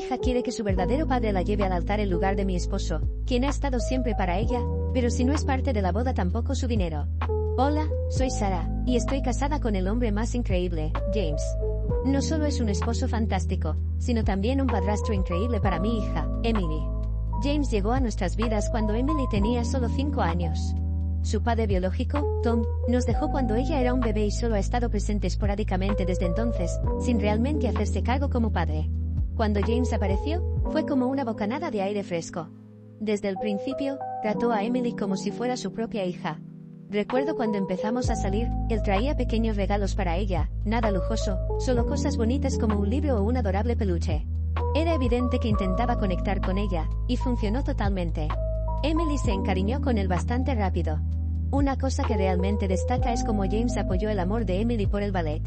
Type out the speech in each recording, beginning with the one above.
hija quiere que su verdadero padre la lleve al altar en lugar de mi esposo, quien ha estado siempre para ella, pero si no es parte de la boda tampoco su dinero. Hola, soy Sarah, y estoy casada con el hombre más increíble, James. No solo es un esposo fantástico, sino también un padrastro increíble para mi hija, Emily. James llegó a nuestras vidas cuando Emily tenía solo 5 años. Su padre biológico, Tom, nos dejó cuando ella era un bebé y solo ha estado presente esporádicamente desde entonces, sin realmente hacerse cargo como padre. Cuando James apareció, fue como una bocanada de aire fresco. Desde el principio, trató a Emily como si fuera su propia hija. Recuerdo cuando empezamos a salir, él traía pequeños regalos para ella, nada lujoso, solo cosas bonitas como un libro o un adorable peluche. Era evidente que intentaba conectar con ella, y funcionó totalmente. Emily se encariñó con él bastante rápido. Una cosa que realmente destaca es cómo James apoyó el amor de Emily por el ballet.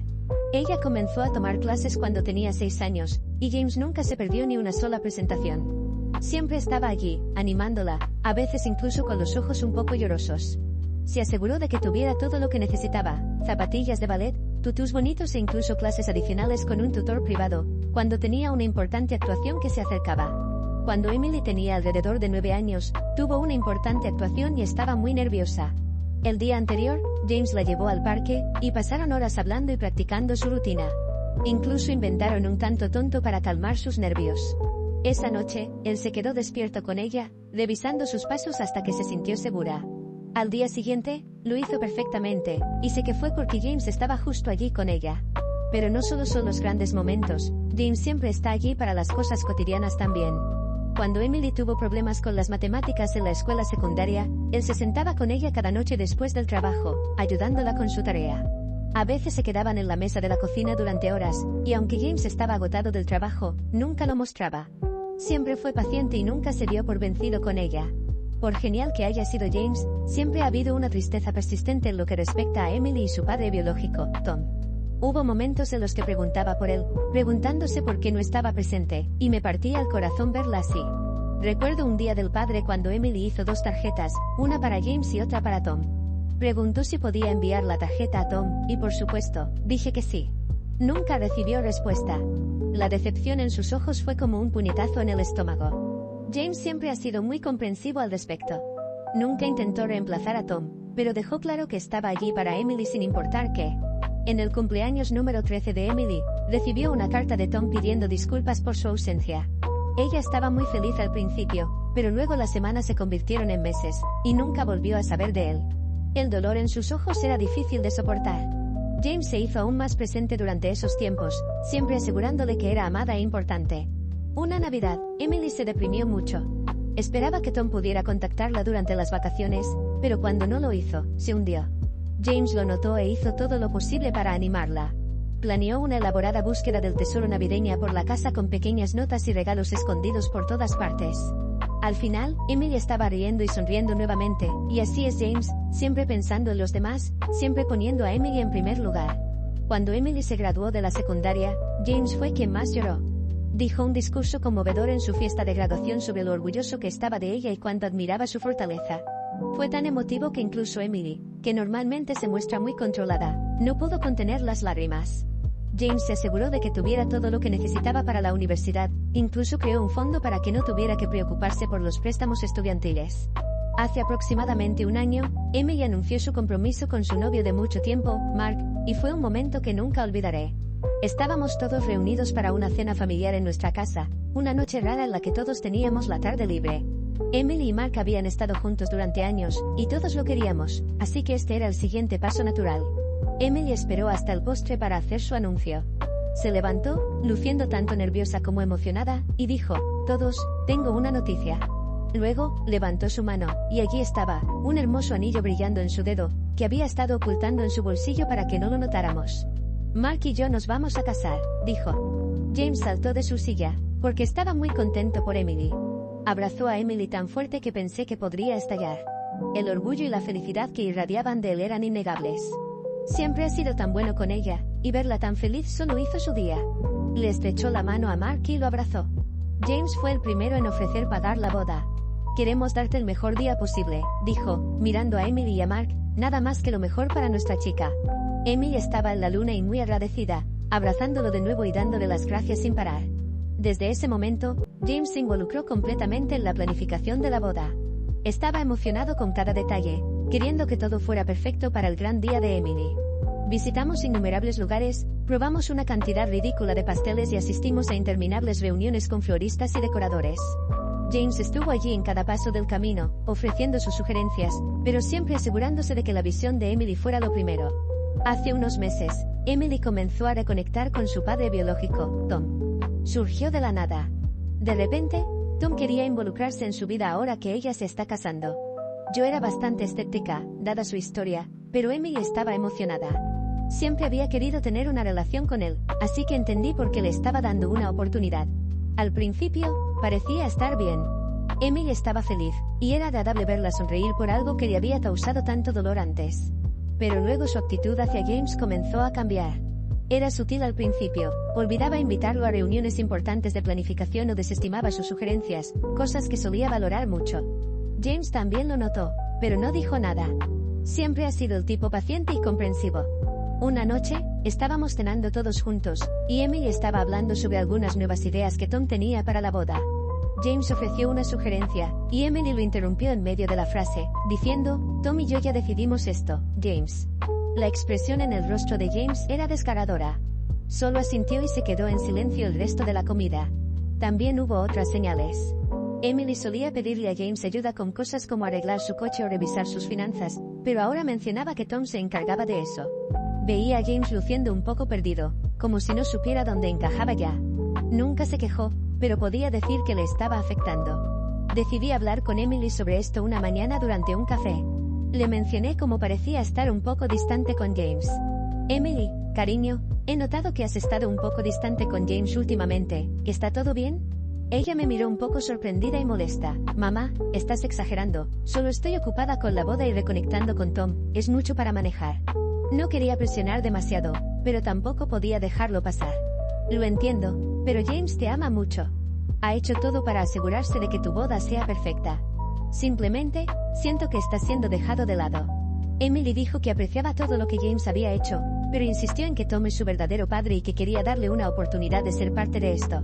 Ella comenzó a tomar clases cuando tenía 6 años, y James nunca se perdió ni una sola presentación. Siempre estaba allí, animándola, a veces incluso con los ojos un poco llorosos. Se aseguró de que tuviera todo lo que necesitaba, zapatillas de ballet, tutús bonitos e incluso clases adicionales con un tutor privado, cuando tenía una importante actuación que se acercaba. Cuando Emily tenía alrededor de 9 años, tuvo una importante actuación y estaba muy nerviosa. El día anterior, James la llevó al parque, y pasaron horas hablando y practicando su rutina. Incluso inventaron un canto tonto para calmar sus nervios. Esa noche, él se quedó despierto con ella, revisando sus pasos hasta que se sintió segura. Al día siguiente, lo hizo perfectamente, y sé que fue porque James estaba justo allí con ella. Pero no solo son los grandes momentos, James siempre está allí para las cosas cotidianas también. Cuando Emily tuvo problemas con las matemáticas en la escuela secundaria, él se sentaba con ella cada noche después del trabajo, ayudándola con su tarea. A veces se quedaban en la mesa de la cocina durante horas, y aunque James estaba agotado del trabajo, nunca lo mostraba. Siempre fue paciente y nunca se dio por vencido con ella. Por genial que haya sido James, siempre ha habido una tristeza persistente en lo que respecta a Emily y su padre biológico, Tom. Hubo momentos en los que preguntaba por él, preguntándose por qué no estaba presente, y me partía el corazón verla así. Recuerdo un día del padre cuando Emily hizo 2 tarjetas, una para James y otra para Tom. Preguntó si podía enviar la tarjeta a Tom, y por supuesto, dije que sí. Nunca recibió respuesta. La decepción en sus ojos fue como un puñetazo en el estómago. James siempre ha sido muy comprensivo al respecto. Nunca intentó reemplazar a Tom, pero dejó claro que estaba allí para Emily sin importar qué. En el cumpleaños número 13 de Emily, recibió una carta de Tom pidiendo disculpas por su ausencia. Ella estaba muy feliz al principio, pero luego las semanas se convirtieron en meses, y nunca volvió a saber de él. El dolor en sus ojos era difícil de soportar. James se hizo aún más presente durante esos tiempos, siempre asegurándole que era amada e importante. Una Navidad, Emily se deprimió mucho. Esperaba que Tom pudiera contactarla durante las vacaciones, pero cuando no lo hizo, se hundió. James lo notó e hizo todo lo posible para animarla. Planeó una elaborada búsqueda del tesoro navideña por la casa con pequeñas notas y regalos escondidos por todas partes. Al final, Emily estaba riendo y sonriendo nuevamente, y así es James, siempre pensando en los demás, siempre poniendo a Emily en primer lugar. Cuando Emily se graduó de la secundaria, James fue quien más lloró. Dijo un discurso conmovedor en su fiesta de graduación sobre lo orgulloso que estaba de ella y cuánto admiraba su fortaleza. Fue tan emotivo que incluso Emily, que normalmente se muestra muy controlada, no pudo contener las lágrimas. James se aseguró de que tuviera todo lo que necesitaba para la universidad, incluso creó un fondo para que no tuviera que preocuparse por los préstamos estudiantiles. Hace aproximadamente un año, Emily anunció su compromiso con su novio de mucho tiempo, Mark, y fue un momento que nunca olvidaré. Estábamos todos reunidos para una cena familiar en nuestra casa, una noche rara en la que todos teníamos la tarde libre. Emily y Mark habían estado juntos durante años, y todos lo queríamos, así que este era el siguiente paso natural. Emily esperó hasta el postre para hacer su anuncio. Se levantó, luciendo tanto nerviosa como emocionada, y dijo, «Todos, tengo una noticia». Luego, levantó su mano, y allí estaba, un hermoso anillo brillando en su dedo, que había estado ocultando en su bolsillo para que no lo notáramos. «Mark y yo nos vamos a casar», dijo. James saltó de su silla, porque estaba muy contento por Emily. Abrazó a Emily tan fuerte que pensé que podría estallar. El orgullo y la felicidad que irradiaban de él eran innegables. Siempre ha sido tan bueno con ella, y verla tan feliz solo hizo su día. Le estrechó la mano a Mark y lo abrazó. James fue el primero en ofrecer pagar la boda. «Queremos darte el mejor día posible», dijo, mirando a Emily y a Mark, «nada más que lo mejor para nuestra chica». Emily estaba en la luna y muy agradecida, abrazándolo de nuevo y dándole las gracias sin parar. Desde ese momento, James se involucró completamente en la planificación de la boda. Estaba emocionado con cada detalle, queriendo que todo fuera perfecto para el gran día de Emily. Visitamos innumerables lugares, probamos una cantidad ridícula de pasteles y asistimos a interminables reuniones con floristas y decoradores. James estuvo allí en cada paso del camino, ofreciendo sus sugerencias, pero siempre asegurándose de que la visión de Emily fuera lo primero. Hace unos meses, Emily comenzó a reconectar con su padre biológico, Tom. Surgió de la nada. De repente, Tom quería involucrarse en su vida ahora que ella se está casando. Yo era bastante escéptica, dada su historia, pero Emily estaba emocionada. Siempre había querido tener una relación con él, así que entendí por qué le estaba dando una oportunidad. Al principio, parecía estar bien. Emily estaba feliz, y era agradable verla sonreír por algo que le había causado tanto dolor antes. Pero luego su actitud hacia James comenzó a cambiar. Era sutil al principio, olvidaba invitarlo a reuniones importantes de planificación o desestimaba sus sugerencias, cosas que solía valorar mucho. James también lo notó, pero no dijo nada. Siempre ha sido el tipo paciente y comprensivo. Una noche, estábamos cenando todos juntos, y Emily estaba hablando sobre algunas nuevas ideas que Tom tenía para la boda. James ofreció una sugerencia, y Emily lo interrumpió en medio de la frase, diciendo, Tom y yo ya decidimos esto, James. La expresión en el rostro de James era desgarradora. Solo asintió y se quedó en silencio el resto de la comida. También hubo otras señales. Emily solía pedirle a James ayuda con cosas como arreglar su coche o revisar sus finanzas, pero ahora mencionaba que Tom se encargaba de eso. Veía a James luciendo un poco perdido, como si no supiera dónde encajaba ya. Nunca se quejó, pero podía decir que le estaba afectando. Decidí hablar con Emily sobre esto una mañana durante un café. Le mencioné cómo parecía estar un poco distante con James. Emily, cariño, he notado que has estado un poco distante con James últimamente, ¿está todo bien? Ella me miró un poco sorprendida y molesta. Mamá, estás exagerando, solo estoy ocupada con la boda y reconectando con Tom, es mucho para manejar. No quería presionar demasiado, pero tampoco podía dejarlo pasar. Lo entiendo, pero James te ama mucho. Ha hecho todo para asegurarse de que tu boda sea perfecta. Simplemente, siento que está siendo dejado de lado. Emily dijo que apreciaba todo lo que James había hecho, pero insistió en que Tom es su verdadero padre y que quería darle una oportunidad de ser parte de esto.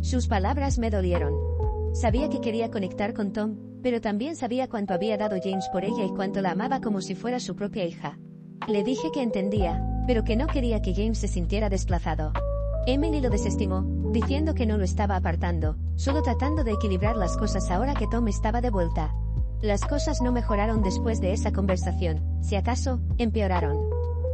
Sus palabras me dolieron. Sabía que quería conectar con Tom, pero también sabía cuánto había dado James por ella y cuánto la amaba como si fuera su propia hija. Le dije que entendía, pero que no quería que James se sintiera desplazado. Emily lo desestimó, diciendo que no lo estaba apartando, solo tratando de equilibrar las cosas ahora que Tom estaba de vuelta. Las cosas no mejoraron después de esa conversación, si acaso, empeoraron.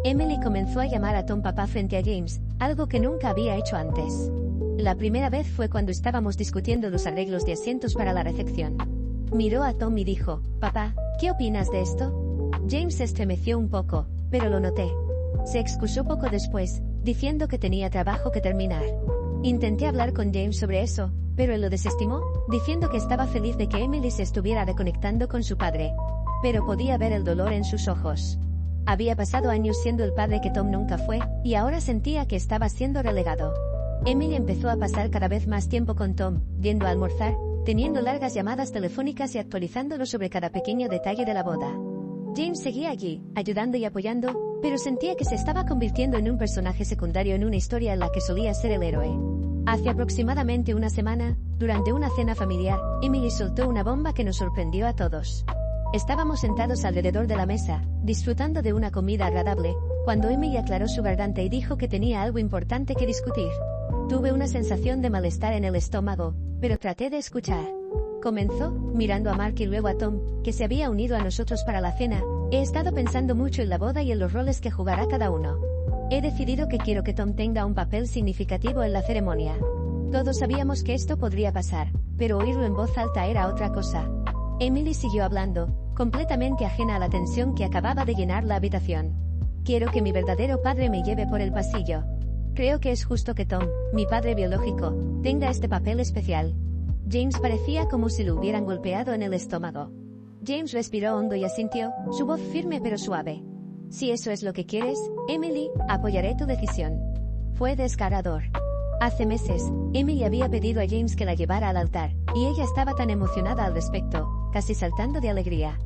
Emily comenzó a llamar a Tom papá frente a James, algo que nunca había hecho antes. La primera vez fue cuando estábamos discutiendo los arreglos de asientos para la recepción. Miró a Tom y dijo, papá, ¿qué opinas de esto? James se estremeció un poco, pero lo noté. Se excusó poco después, diciendo que tenía trabajo que terminar. Intenté hablar con James sobre eso, pero él lo desestimó, diciendo que estaba feliz de que Emily se estuviera reconectando con su padre. Pero podía ver el dolor en sus ojos. Había pasado años siendo el padre que Tom nunca fue, y ahora sentía que estaba siendo relegado. Emily empezó a pasar cada vez más tiempo con Tom, yendo a almorzar, teniendo largas llamadas telefónicas y actualizándolo sobre cada pequeño detalle de la boda. James seguía allí, ayudando y apoyando, pero sentía que se estaba convirtiendo en un personaje secundario en una historia en la que solía ser el héroe. Hace aproximadamente una semana, durante una cena familiar, Emily soltó una bomba que nos sorprendió a todos. Estábamos sentados alrededor de la mesa, disfrutando de una comida agradable, cuando Emily aclaró su garganta y dijo que tenía algo importante que discutir. Tuve una sensación de malestar en el estómago, pero traté de escuchar. Comenzó, mirando a Mark y luego a Tom, que se había unido a nosotros para la cena. He estado pensando mucho en la boda y en los roles que jugará cada uno. He decidido que quiero que Tom tenga un papel significativo en la ceremonia. Todos sabíamos que esto podría pasar, pero oírlo en voz alta era otra cosa. Emily siguió hablando, completamente ajena a la tensión que acababa de llenar la habitación. Quiero que mi verdadero padre me lleve por el pasillo. Creo que es justo que Tom, mi padre biológico, tenga este papel especial. James parecía como si lo hubieran golpeado en el estómago. James respiró hondo y asintió, su voz firme pero suave. Si eso es lo que quieres, Emily, apoyaré tu decisión. Fue desgarrador. Hace meses, Emily había pedido a James que la llevara al altar, y ella estaba tan emocionada al respecto, casi saltando de alegría.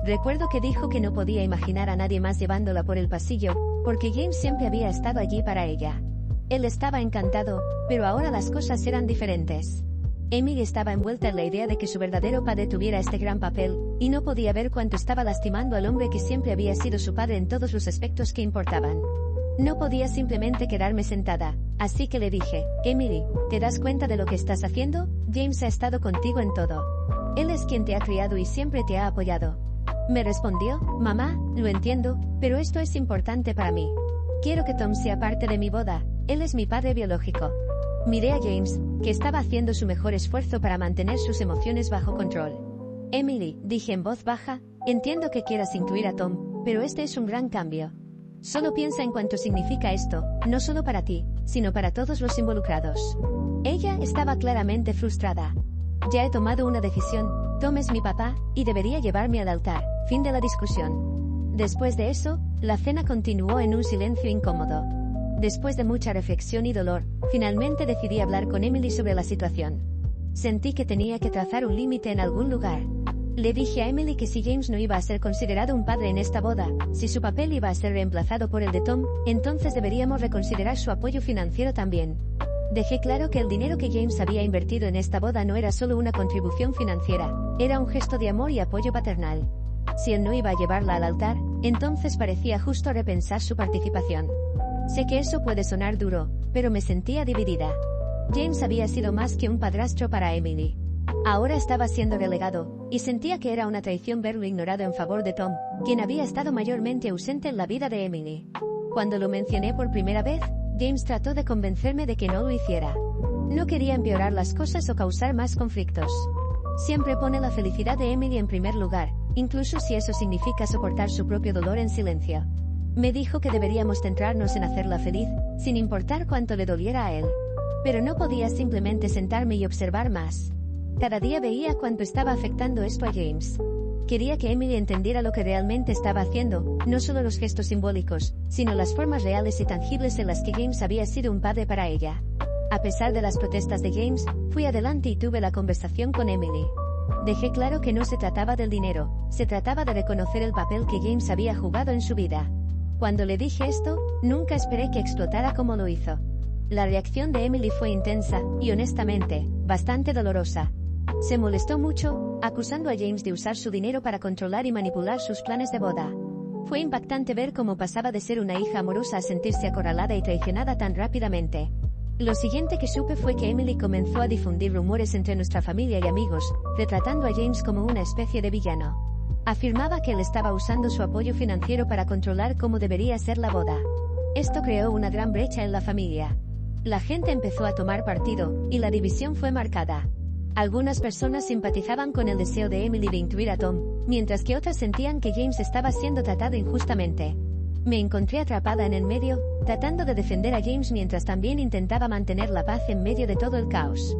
Recuerdo que dijo que no podía imaginar a nadie más llevándola por el pasillo, porque James siempre había estado allí para ella. Él estaba encantado, pero ahora las cosas eran diferentes. Emily estaba envuelta en la idea de que su verdadero padre tuviera este gran papel, y no podía ver cuánto estaba lastimando al hombre que siempre había sido su padre en todos los aspectos que importaban. No podía simplemente quedarme sentada, así que le dije, Emily, ¿te das cuenta de lo que estás haciendo? James ha estado contigo en todo. Él es quien te ha criado y siempre te ha apoyado. Me respondió, mamá, lo entiendo, pero esto es importante para mí. Quiero que Tom sea parte de mi boda, él es mi padre biológico. Miré a James, que estaba haciendo su mejor esfuerzo para mantener sus emociones bajo control. Emily, dije en voz baja, entiendo que quieras incluir a Tom, pero este es un gran cambio. Solo piensa en cuánto significa esto, no solo para ti, sino para todos los involucrados. Ella estaba claramente frustrada. Ya he tomado una decisión, Tom es mi papá, y debería llevarme al altar, fin de la discusión. Después de eso, la cena continuó en un silencio incómodo. Después de mucha reflexión y dolor, finalmente decidí hablar con Emily sobre la situación. Sentí que tenía que trazar un límite en algún lugar. Le dije a Emily que si James no iba a ser considerado un padre en esta boda, si su papel iba a ser reemplazado por el de Tom, entonces deberíamos reconsiderar su apoyo financiero también. Dejé claro que el dinero que James había invertido en esta boda no era solo una contribución financiera, era un gesto de amor y apoyo paternal. Si él no iba a llevarla al altar, entonces parecía justo repensar su participación. Sé que eso puede sonar duro, pero me sentía dividida. James había sido más que un padrastro para Emily. Ahora estaba siendo relegado, y sentía que era una traición verlo ignorado en favor de Tom, quien había estado mayormente ausente en la vida de Emily. Cuando lo mencioné por primera vez, James trató de convencerme de que no lo hiciera. No quería empeorar las cosas o causar más conflictos. Siempre pone la felicidad de Emily en primer lugar, incluso si eso significa soportar su propio dolor en silencio. Me dijo que deberíamos centrarnos en hacerla feliz, sin importar cuánto le doliera a él. Pero no podía simplemente sentarme y observar más. Cada día veía cuánto estaba afectando esto a James. Quería que Emily entendiera lo que realmente estaba haciendo, no solo los gestos simbólicos, sino las formas reales y tangibles en las que James había sido un padre para ella. A pesar de las protestas de James, fui adelante y tuve la conversación con Emily. Dejé claro que no se trataba del dinero, se trataba de reconocer el papel que James había jugado en su vida. Cuando le dije esto, nunca esperé que explotara como lo hizo. La reacción de Emily fue intensa, y honestamente, bastante dolorosa. Se molestó mucho, acusando a James de usar su dinero para controlar y manipular sus planes de boda. Fue impactante ver cómo pasaba de ser una hija amorosa a sentirse acorralada y traicionada tan rápidamente. Lo siguiente que supe fue que Emily comenzó a difundir rumores entre nuestra familia y amigos, retratando a James como una especie de villano. Afirmaba que él estaba usando su apoyo financiero para controlar cómo debería ser la boda. Esto creó una gran brecha en la familia. La gente empezó a tomar partido, y la división fue marcada. Algunas personas simpatizaban con el deseo de Emily de incluir a Tom, mientras que otras sentían que James estaba siendo tratado injustamente. Me encontré atrapada en el medio, tratando de defender a James mientras también intentaba mantener la paz en medio de todo el caos.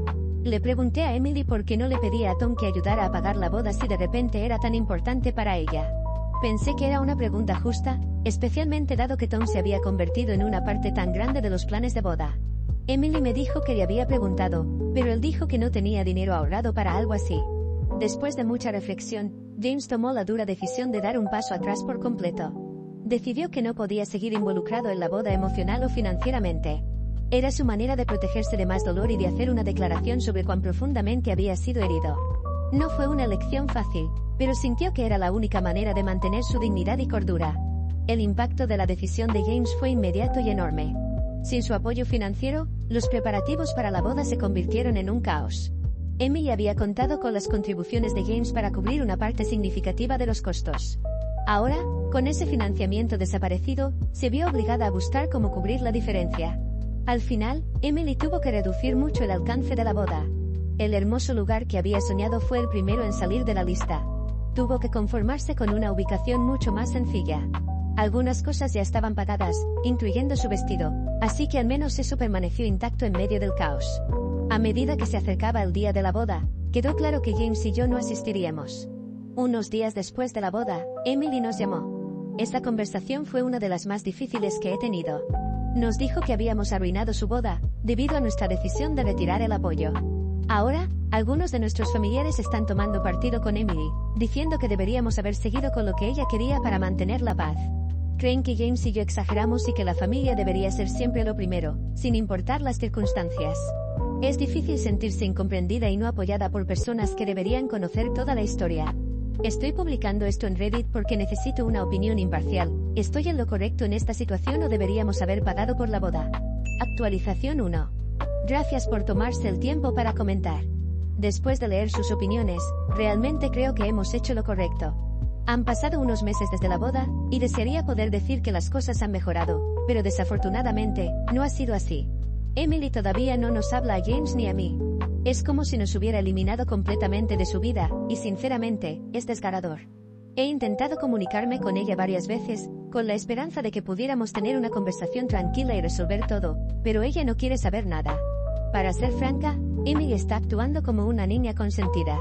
Le pregunté a Emily por qué no le pedía a Tom que ayudara a pagar la boda si de repente era tan importante para ella. Pensé que era una pregunta justa, especialmente dado que Tom se había convertido en una parte tan grande de los planes de boda. Emily me dijo que le había preguntado, pero él dijo que no tenía dinero ahorrado para algo así. Después de mucha reflexión, James tomó la dura decisión de dar un paso atrás por completo. Decidió que no podía seguir involucrado en la boda emocional o financieramente. Era su manera de protegerse de más dolor y de hacer una declaración sobre cuán profundamente había sido herido. No fue una elección fácil, pero sintió que era la única manera de mantener su dignidad y cordura. El impacto de la decisión de James fue inmediato y enorme. Sin su apoyo financiero, los preparativos para la boda se convirtieron en un caos. Emily había contado con las contribuciones de James para cubrir una parte significativa de los costos. Ahora, con ese financiamiento desaparecido, se vio obligada a buscar cómo cubrir la diferencia. Al final, Emily tuvo que reducir mucho el alcance de la boda. El hermoso lugar que había soñado fue el primero en salir de la lista. Tuvo que conformarse con una ubicación mucho más sencilla. Algunas cosas ya estaban pagadas, incluyendo su vestido, así que al menos eso permaneció intacto en medio del caos. A medida que se acercaba el día de la boda, quedó claro que James y yo no asistiríamos. Unos días después de la boda, Emily nos llamó. Esta conversación fue una de las más difíciles que he tenido. Nos dijo que habíamos arruinado su boda, debido a nuestra decisión de retirar el apoyo. Ahora, algunos de nuestros familiares están tomando partido con Emily, diciendo que deberíamos haber seguido con lo que ella quería para mantener la paz. Creen que James y yo exageramos y que la familia debería ser siempre lo primero, sin importar las circunstancias. Es difícil sentirse incomprendida y no apoyada por personas que deberían conocer toda la historia. Estoy publicando esto en Reddit porque necesito una opinión imparcial. ¿Estoy en lo correcto en esta situación o deberíamos haber pagado por la boda? Actualización 1. Gracias por tomarse el tiempo para comentar. Después de leer sus opiniones, realmente creo que hemos hecho lo correcto. Han pasado unos meses desde la boda, y desearía poder decir que las cosas han mejorado, pero desafortunadamente, no ha sido así. Emily todavía no nos habla a James ni a mí. Es como si nos hubiera eliminado completamente de su vida, y sinceramente, es desgarrador. He intentado comunicarme con ella varias veces, con la esperanza de que pudiéramos tener una conversación tranquila y resolver todo, pero ella no quiere saber nada. Para ser franca, Emily está actuando como una niña consentida.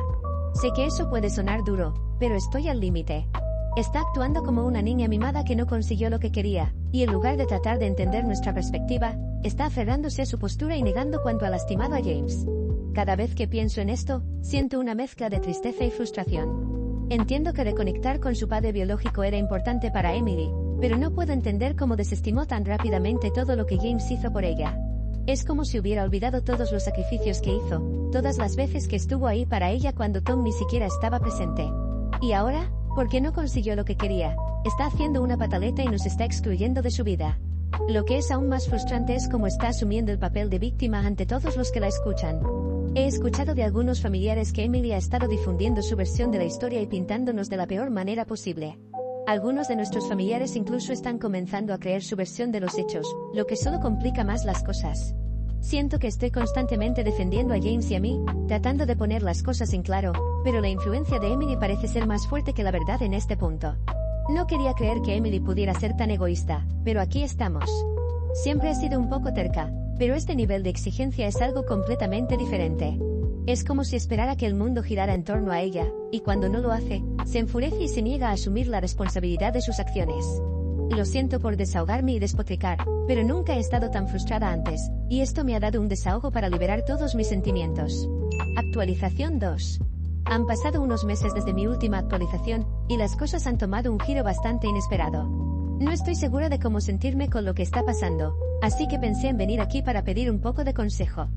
Sé que eso puede sonar duro, pero estoy al límite. Está actuando como una niña mimada que no consiguió lo que quería, y en lugar de tratar de entender nuestra perspectiva, está aferrándose a su postura y negando cuánto ha lastimado a James. Cada vez que pienso en esto, siento una mezcla de tristeza y frustración. Entiendo que reconectar con su padre biológico era importante para Emily, pero no puedo entender cómo desestimó tan rápidamente todo lo que James hizo por ella. Es como si hubiera olvidado todos los sacrificios que hizo, todas las veces que estuvo ahí para ella cuando Tom ni siquiera estaba presente. Y ahora, porque no consiguió lo que quería, está haciendo una pataleta y nos está excluyendo de su vida. Lo que es aún más frustrante es cómo está asumiendo el papel de víctima ante todos los que la escuchan. He escuchado de algunos familiares que Emily ha estado difundiendo su versión de la historia y pintándonos de la peor manera posible. Algunos de nuestros familiares incluso están comenzando a creer su versión de los hechos, lo que solo complica más las cosas. Siento que estoy constantemente defendiendo a James y a mí, tratando de poner las cosas en claro, pero la influencia de Emily parece ser más fuerte que la verdad en este punto. No quería creer que Emily pudiera ser tan egoísta, pero aquí estamos. Siempre he sido un poco terca, pero este nivel de exigencia es algo completamente diferente. Es como si esperara que el mundo girara en torno a ella, y cuando no lo hace, se enfurece y se niega a asumir la responsabilidad de sus acciones. Lo siento por desahogarme y despotricar, pero nunca he estado tan frustrada antes, y esto me ha dado un desahogo para liberar todos mis sentimientos. Actualización 2. Han pasado unos meses desde mi última actualización, y las cosas han tomado un giro bastante inesperado. No estoy segura de cómo sentirme con lo que está pasando, así que pensé en venir aquí para pedir un poco de consejo.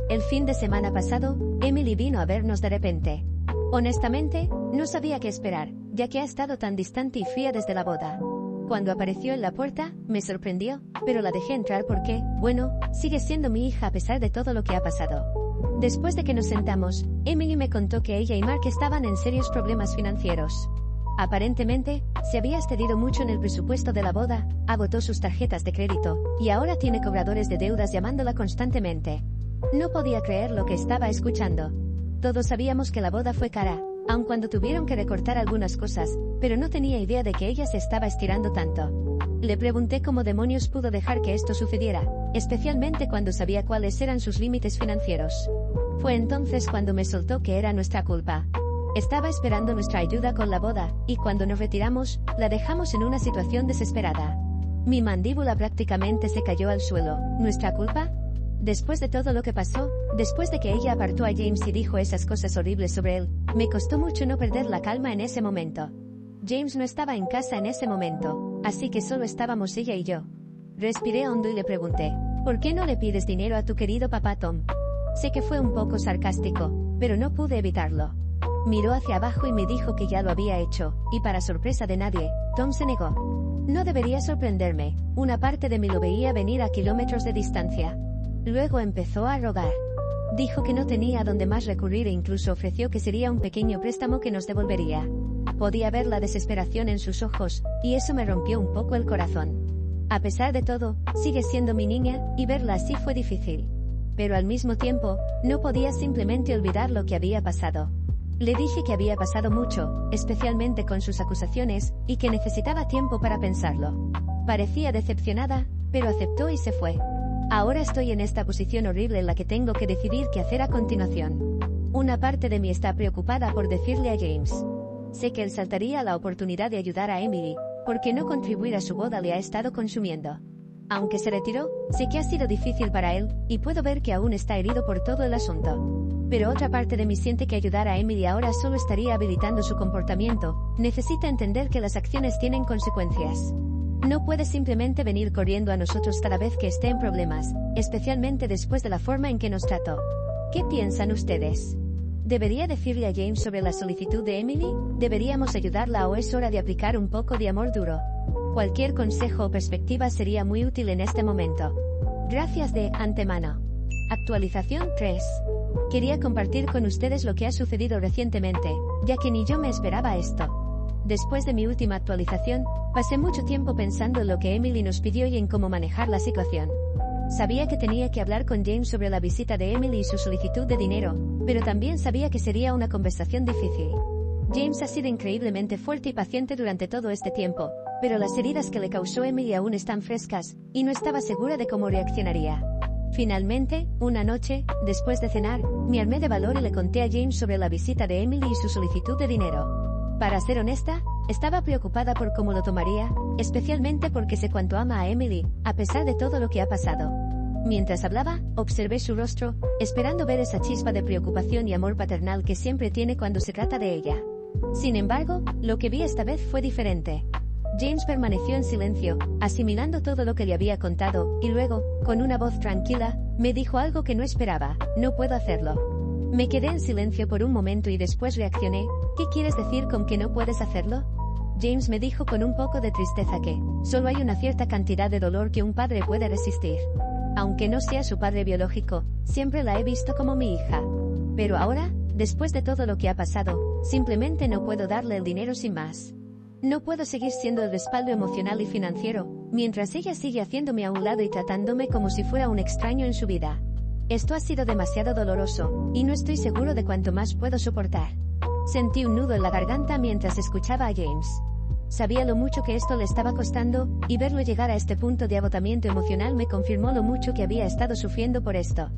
El fin de semana pasado, Emily vino a vernos de repente. Honestamente, no sabía qué esperar, ya que ha estado tan distante y fría desde la boda. Cuando apareció en la puerta, me sorprendió, pero la dejé entrar porque, bueno, sigue siendo mi hija a pesar de todo lo que ha pasado. Después de que nos sentamos, Emily me contó que ella y Mark estaban en serios problemas financieros. Aparentemente, se había excedido mucho en el presupuesto de la boda, agotó sus tarjetas de crédito, y ahora tiene cobradores de deudas llamándola constantemente. No podía creer lo que estaba escuchando. Todos sabíamos que la boda fue cara, aun cuando tuvieron que recortar algunas cosas, pero no tenía idea de que ella se estaba estirando tanto. Le pregunté cómo demonios pudo dejar que esto sucediera, especialmente cuando sabía cuáles eran sus límites financieros. Fue entonces cuando me soltó que era nuestra culpa. Estaba esperando nuestra ayuda con la boda, y cuando nos retiramos, la dejamos en una situación desesperada. Mi mandíbula prácticamente se cayó al suelo. ¿Nuestra culpa? Después de todo lo que pasó, después de que ella apartó a James y dijo esas cosas horribles sobre él, me costó mucho no perder la calma en ese momento. James no estaba en casa en ese momento, así que solo estábamos ella y yo. Respiré hondo y le pregunté, ¿por qué no le pides dinero a tu querido papá Tom? Sé que fue un poco sarcástico, pero no pude evitarlo. Miró hacia abajo y me dijo que ya lo había hecho, y para sorpresa de nadie, Tom se negó. No debería sorprenderme, una parte de mí lo veía venir a kilómetros de distancia. Luego empezó a rogar. Dijo que no tenía a dónde más recurrir e incluso ofreció que sería un pequeño préstamo que nos devolvería. Podía ver la desesperación en sus ojos, y eso me rompió un poco el corazón. A pesar de todo, sigue siendo mi niña, y verla así fue difícil. Pero al mismo tiempo, no podía simplemente olvidar lo que había pasado. Le dije que había pasado mucho, especialmente con sus acusaciones, y que necesitaba tiempo para pensarlo. Parecía decepcionada, pero aceptó y se fue. Ahora estoy en esta posición horrible en la que tengo que decidir qué hacer a continuación. Una parte de mí está preocupada por decirle a James. Sé que él saltaría a la oportunidad de ayudar a Emily, porque no contribuir a su boda le ha estado consumiendo. Aunque se retiró, sé que ha sido difícil para él, y puedo ver que aún está herido por todo el asunto. Pero otra parte de mí siente que ayudar a Emily ahora solo estaría habilitando su comportamiento. Necesita entender que las acciones tienen consecuencias. No puede simplemente venir corriendo a nosotros cada vez que esté en problemas, especialmente después de la forma en que nos trató. ¿Qué piensan ustedes? ¿Debería decirle a James sobre la solicitud de Emily? ¿Deberíamos ayudarla o es hora de aplicar un poco de amor duro? Cualquier consejo o perspectiva sería muy útil en este momento. Gracias de antemano. Actualización 3. Quería compartir con ustedes lo que ha sucedido recientemente, ya que ni yo me esperaba esto. Después de mi última actualización, pasé mucho tiempo pensando en lo que Emily nos pidió y en cómo manejar la situación. Sabía que tenía que hablar con James sobre la visita de Emily y su solicitud de dinero, pero también sabía que sería una conversación difícil. James ha sido increíblemente fuerte y paciente durante todo este tiempo, pero las heridas que le causó Emily aún están frescas, y no estaba segura de cómo reaccionaría. Finalmente, una noche, después de cenar, me armé de valor y le conté a James sobre la visita de Emily y su solicitud de dinero. Para ser honesta, estaba preocupada por cómo lo tomaría, especialmente porque sé cuánto ama a Emily, a pesar de todo lo que ha pasado. Mientras hablaba, observé su rostro, esperando ver esa chispa de preocupación y amor paternal que siempre tiene cuando se trata de ella. Sin embargo, lo que vi esta vez fue diferente. James permaneció en silencio, asimilando todo lo que le había contado, y luego, con una voz tranquila, me dijo algo que no esperaba: no puedo hacerlo. Me quedé en silencio por un momento y después reaccioné: ¿qué quieres decir con que no puedes hacerlo? James me dijo con un poco de tristeza que solo hay una cierta cantidad de dolor que un padre puede resistir. Aunque no sea su padre biológico, siempre la he visto como mi hija. Pero ahora, después de todo lo que ha pasado, simplemente no puedo darle el dinero sin más. No puedo seguir siendo el respaldo emocional y financiero, mientras ella sigue haciéndome a un lado y tratándome como si fuera un extraño en su vida. Esto ha sido demasiado doloroso, y no estoy seguro de cuánto más puedo soportar. Sentí un nudo en la garganta mientras escuchaba a James. Sabía lo mucho que esto le estaba costando, y verlo llegar a este punto de agotamiento emocional me confirmó lo mucho que había estado sufriendo por esto.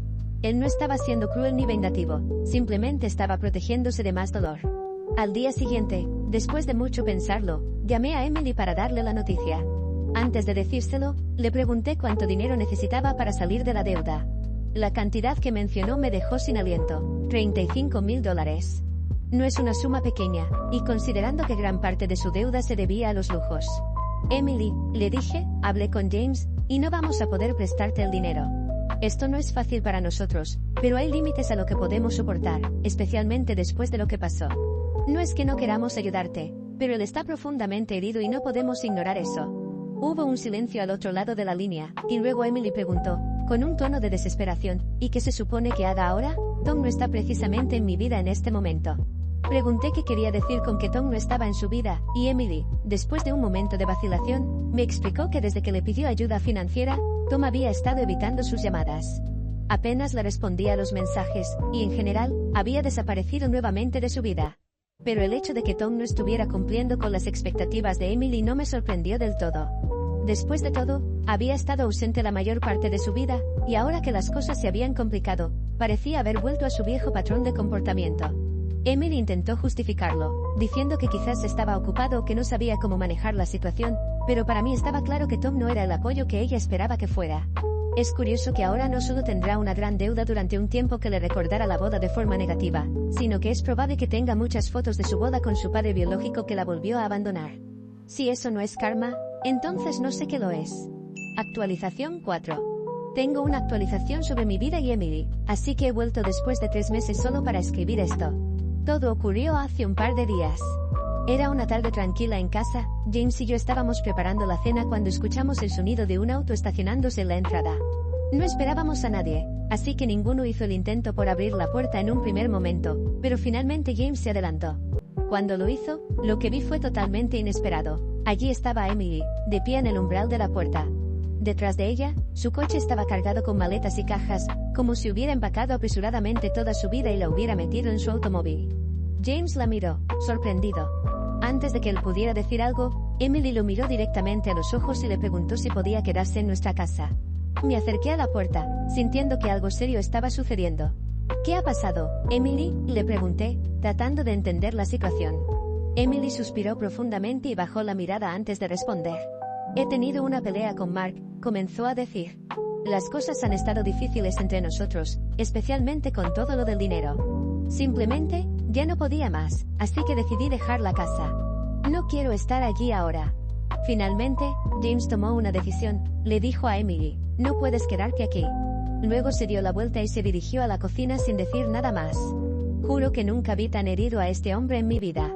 Él no estaba siendo cruel ni vengativo, simplemente estaba protegiéndose de más dolor. Al día siguiente, después de mucho pensarlo, llamé a Emily para darle la noticia. Antes de decírselo, le pregunté cuánto dinero necesitaba para salir de la deuda. La cantidad que mencionó me dejó sin aliento: $35,000. No es una suma pequeña, y considerando que gran parte de su deuda se debía a los lujos. Emily, le dije, hablé con James, y no vamos a poder prestarte el dinero. Esto no es fácil para nosotros, pero hay límites a lo que podemos soportar, especialmente después de lo que pasó. No es que no queramos ayudarte, pero él está profundamente herido y no podemos ignorar eso. Hubo un silencio al otro lado de la línea, y luego Emily preguntó, con un tono de desesperación: ¿y qué se supone que haga ahora? Tom no está precisamente en mi vida en este momento. Pregunté qué quería decir con que Tom no estaba en su vida, y Emily, después de un momento de vacilación, me explicó que desde que le pidió ayuda financiera, Tom había estado evitando sus llamadas. Apenas le respondía a los mensajes, y en general, había desaparecido nuevamente de su vida. Pero el hecho de que Tom no estuviera cumpliendo con las expectativas de Emily no me sorprendió del todo. Después de todo, había estado ausente la mayor parte de su vida, y ahora que las cosas se habían complicado, parecía haber vuelto a su viejo patrón de comportamiento. Emily intentó justificarlo, diciendo que quizás estaba ocupado o que no sabía cómo manejar la situación, pero para mí estaba claro que Tom no era el apoyo que ella esperaba que fuera. Es curioso que ahora no solo tendrá una gran deuda durante un tiempo que le recordará la boda de forma negativa, sino que es probable que tenga muchas fotos de su boda con su padre biológico que la volvió a abandonar. Si eso no es karma, entonces no sé qué lo es. Actualización 4. Tengo una actualización sobre mi vida y Emily, así que he vuelto después de 3 meses solo para escribir esto. Todo ocurrió hace un par de días. Era una tarde tranquila en casa, James y yo estábamos preparando la cena cuando escuchamos el sonido de un auto estacionándose en la entrada. No esperábamos a nadie, así que ninguno hizo el intento por abrir la puerta en un primer momento, pero finalmente James se adelantó. Cuando lo hizo, lo que vi fue totalmente inesperado. Allí estaba Emily, de pie en el umbral de la puerta. Detrás de ella, su coche estaba cargado con maletas y cajas, como si hubiera empacado apresuradamente toda su vida y la hubiera metido en su automóvil. James la miró, sorprendido. Antes de que él pudiera decir algo, Emily lo miró directamente a los ojos y le preguntó si podía quedarse en nuestra casa. Me acerqué a la puerta, sintiendo que algo serio estaba sucediendo. ¿Qué ha pasado, Emily?, le pregunté, tratando de entender la situación. Emily suspiró profundamente y bajó la mirada antes de responder. He tenido una pelea con Mark, comenzó a decir. Las cosas han estado difíciles entre nosotros, especialmente con todo lo del dinero. Simplemente, ya no podía más, así que decidí dejar la casa. No quiero estar allí ahora. Finalmente, James tomó una decisión, le dijo a Emily, no puedes quedarte aquí. Luego se dio la vuelta y se dirigió a la cocina sin decir nada más. Juro que nunca vi tan herido a este hombre en mi vida.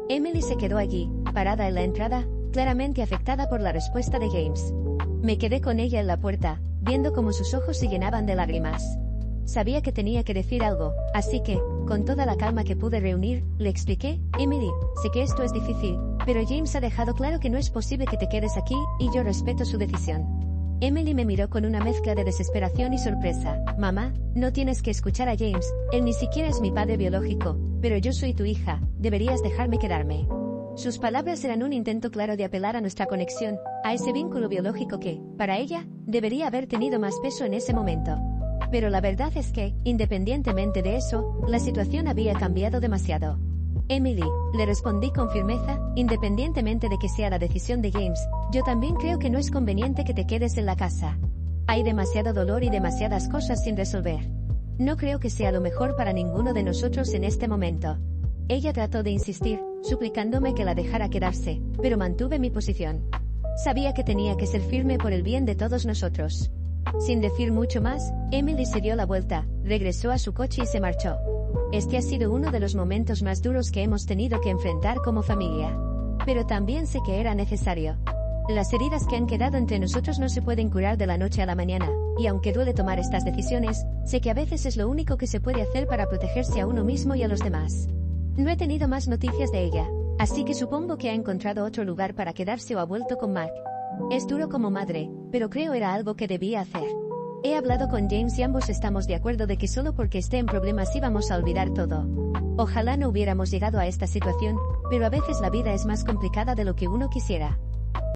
Emily se quedó allí, parada en la entrada, claramente afectada por la respuesta de James. Me quedé con ella en la puerta, viendo cómo sus ojos se llenaban de lágrimas. Sabía que tenía que decir algo, así que, con toda la calma que pude reunir, le expliqué, Emily, sé que esto es difícil, pero James ha dejado claro que no es posible que te quedes aquí, y yo respeto su decisión. Emily me miró con una mezcla de desesperación y sorpresa. Mamá, no tienes que escuchar a James, él ni siquiera es mi padre biológico, pero yo soy tu hija, deberías dejarme quedarme. Sus palabras eran un intento claro de apelar a nuestra conexión, a ese vínculo biológico que, para ella, debería haber tenido más peso en ese momento. Pero la verdad es que, independientemente de eso, la situación había cambiado demasiado. Emily, le respondí con firmeza, independientemente de que sea la decisión de James, yo también creo que no es conveniente que te quedes en la casa. Hay demasiado dolor y demasiadas cosas sin resolver. No creo que sea lo mejor para ninguno de nosotros en este momento. Ella trató de insistir, suplicándome que la dejara quedarse, pero mantuve mi posición. Sabía que tenía que ser firme por el bien de todos nosotros. Sin decir mucho más, Emily se dio la vuelta, regresó a su coche y se marchó. Este ha sido uno de los momentos más duros que hemos tenido que enfrentar como familia. Pero también sé que era necesario. Las heridas que han quedado entre nosotros no se pueden curar de la noche a la mañana, y aunque duele tomar estas decisiones, sé que a veces es lo único que se puede hacer para protegerse a uno mismo y a los demás. No he tenido más noticias de ella, así que supongo que ha encontrado otro lugar para quedarse o ha vuelto con Mark. Es duro como madre, pero creo era algo que debía hacer. He hablado con James y ambos estamos de acuerdo de que solo porque esté en problemas íbamos a olvidar todo. Ojalá no hubiéramos llegado a esta situación, pero a veces la vida es más complicada de lo que uno quisiera.